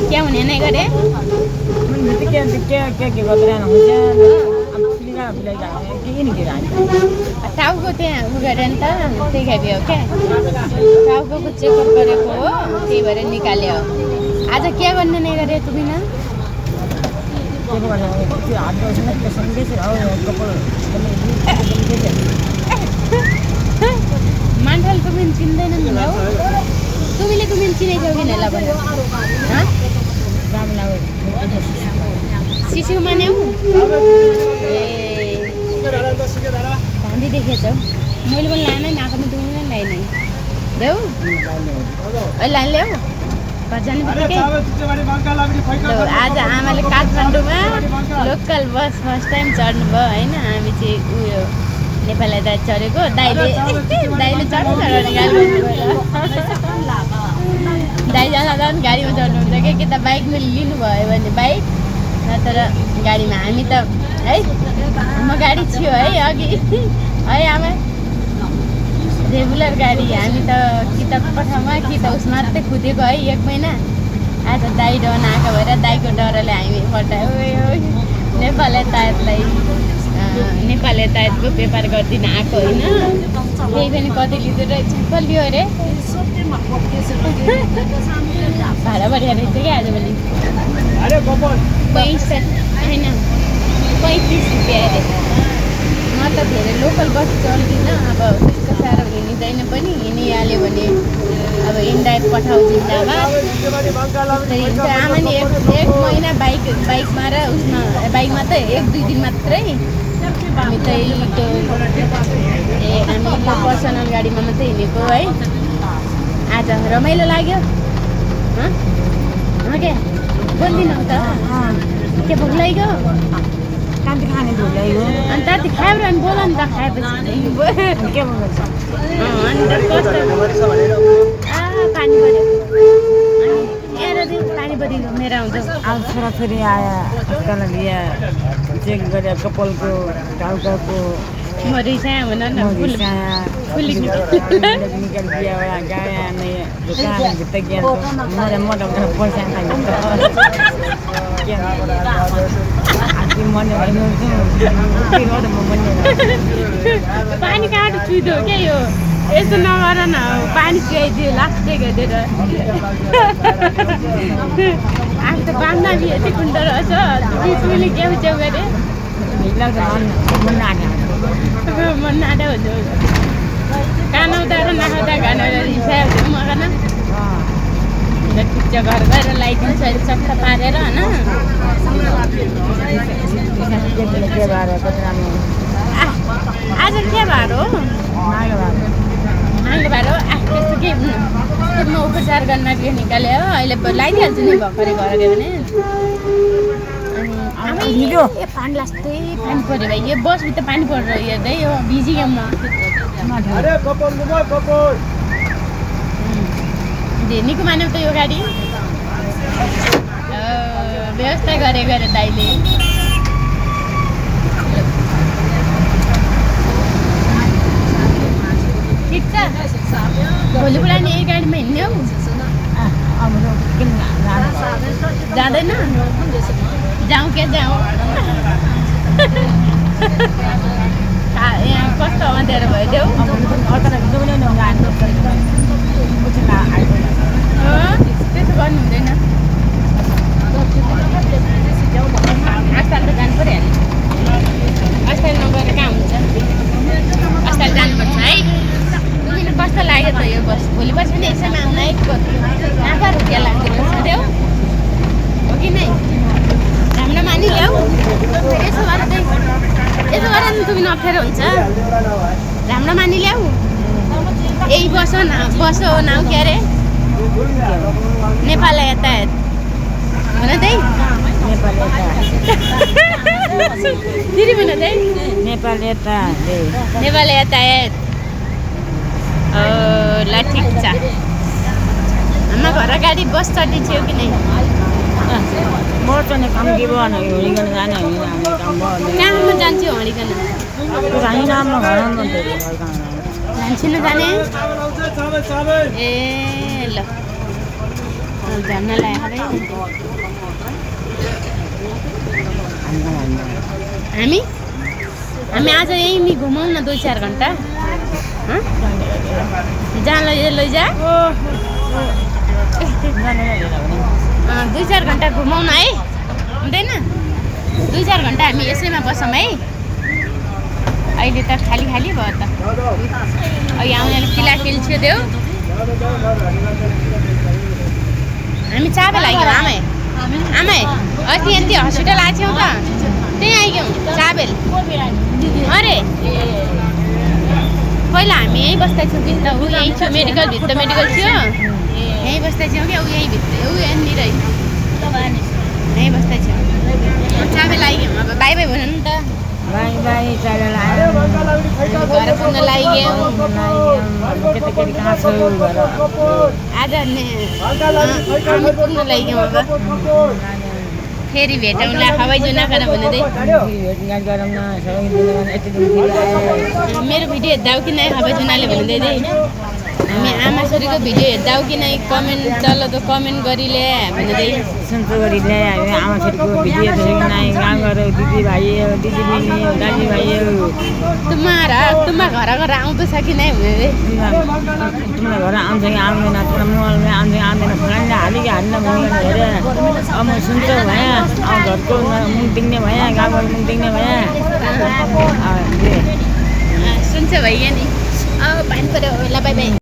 क्या हुने नै गरे टाउको त्यहाँ उ गरे नि त त्यही खाइदियो क्या टाउको चेकअप गरेको हो त्यही भएर निकाल्यो आज के गर्ने नै गरे तुमिन मान्छेले तुमिन चिन्दैन नि हौ तुमीले तुमिन चिनेछौ कि नला भन्यो शिशु मान्यौ ए धान्दी देखेछौ मैले पनि लानै नाकमा दुख्नु नै लाइन देऊ अहिले लाइन ल्याऊ घर जाने बित्तिकै आज आमाले काठमाडौँमा लोकल बस फर्स्ट टाइम चढ्नुभयो होइन हामी चाहिँ उयो नेपाल यता चढेको दाइले चढ्नु दाइ जाँदा झन् गाडीमा चढ्नुहुन्छ कि त बाइकमा लिनुभयो भने बाइक नत्र गाडीमा हामी त है म गाडी थियो है अघि है आमा रेगुलर गाडी हामी त कि त पठाउमा कि त उस मात्रै कुदेको है 1 महिना आज दाइ डन आएको भएर दाइको डरले हामी पठायो नेपाल यतायतको व्यापार गरिदिन आएको होइन त्यही पनि कति लिँदो रहेछ लियो अरे भाडा बढिया रहेछ क्या आजभोलि 35 होइन 35 रुपियाँ अरे म त धेरै लोकल बस चल्दिनँ अब त्यस्तो साह्रो हिँडिँदैन पनि हिँडिहाल्यो भने अब इन्डाइट पठाउ जिन्दाबाद आमा नि एक महिना बाइकमा र उसमा बाइकमा त 1-2 दिन मात्रै हामी त हामी पर्सनल गाडीमा मात्रै हिँडेको है आज रमाइलो लाग्यो क्या बोल्दिनौ त के भोक लाग्यो अन्त ताती खायो र अनि बोल नि त खाएपछि के पानी पऱ्यो पानी पऱ्यो मेरो आउँछ आज छोराछोरी आया अस्पताल लिया चेक गरे कपालको टाउकाको मरिसाया हुन न फुली निकल गया गया नहीं दुकान भित्र गया तो मोटा पैसा खाइन्छ पानी कहाँ छुइदो क्या यो यस्तो नगर न पानी पियाइदियो लास्टै गरेर आफू त बाँध्दा यति कुन्डो रहेछ तुमीले के उच्चाउ गरे मन नाडा हुन्छ कानाउँदा र नखाउँदा घानाउँदा रिसायो भने मगान ठिक छ घर गएर लगाइदिन्छ अहिले सट्टा पारेर होइन आज के भार हो माघे भार हो त्यस्तो केही म उपचार गर्न के निकाल्यो हो अहिले लगाइदिइहाल्छु नि भर्खरै घर गयो भने पानी लास्टै पानी पऱ्यो भाइ यो बसभित्र पानी परेर हेर्दै यो भिजियो म निको मान्यौ त यो गाडी व्यवस्था गरेको अरे दाइले ठिक छ भोलि पुरानो यही गाडीमा हिँड्ने हौ जाँदैन जाउँ क्या जाउँ यहाँ कस्तो अँध्यारो भइदियो त्यसो गर्नु हुँदैन अस्पताल त जानु पऱ्यो अस्पताल नगएर कहाँ हुन्छ अस्पताल जानुपर्छ है तिमीलाई कस्तो लाग्यो त यो बस भोलि पर्सि पनि यसैमा आउनु नाफा रुपियाँ लाग्दो रहेछ देऊ हो कि नै राम्रो मानिल्याऊ यसो गरेर नि तिमी अप्ठ्यारो हुन्छ राम्रो मानिल्याऊ यही बसो नाउ के अरे नेपाल यातायात भन त फेरि भन त नेपाल यातायात ल ठिक छ हाम्रो घर गाडी बस चढ्ने थियो कि नै मोर्चा काम के भन हिँडिकन जाने कहाँमा जान्थ्यो हिँडिकन जान्छु न जाने ए ल झर्नलाई हरै हामी हामी आज यहीँ घुमाउँ न 2-4 घन्टा जहाँ लैजा 2-4 घन्टा घुमाउँ न है हुँदैन 2-4 घन्टा हामी यसैमा बसौँ है अहिले त खाली खाली भयो त अहिले आउनेले किलाकिल छियो हामी चाबे लाग्यौँ आमै अस्ति यति हस्पिटल आएको थियौँ त त्यहीँ आइगयौँ चाबेल अरे पहिला हामी यहीँ बस्दै थियौँ भित्र ऊ यहीँ थियो मेडिकल थियो यहीँ बस्दै थियौँ क्या ऊ यहीँ भित्र ऊ यहाँनिर यहीँ बस्दै थियौँ चाबेल आइगयौँ अब बाई बाई भन्नु नि त बाई बाई चालेर घर पुग्न लागिगयौँ केटाकेटी कहाँ छ आज हामी पुग्न लागिगयौँ अब फेरि भेटौँला हवाईजहाज नगर भन्दै भेटघाट गरौँ न यति दिन मेरो भिडियो हेर्दा कि नै हवाईजहाजले भन्दै हामी आमा छोरीको भिडियो हेर्दा कि नै कमेन्ट चल्दो कमेन्ट गरिले भन्दै सन्चो गरिले हामी आमा छोरीको भिडियो हेरेको नै गाउँ गरौँ दिदी बहिनी दाजु भाइ तुम्हा घर आउँदैछ कि नै भन्दै तिम्रो घर आउँछ कि आउँदैन तिम्रो मोबाइलमा आउँछ कि आउँदैन फलानले हाल्यो कि हाल्दैन भन्ने हेरे अब म सुन्छ भएँ अब घरको मुख देख्ने भएँ गाउँको मुख देख्ने भएँ सुन्छ भइयो नि अब भाइ पऱ्यो ल बाई बाई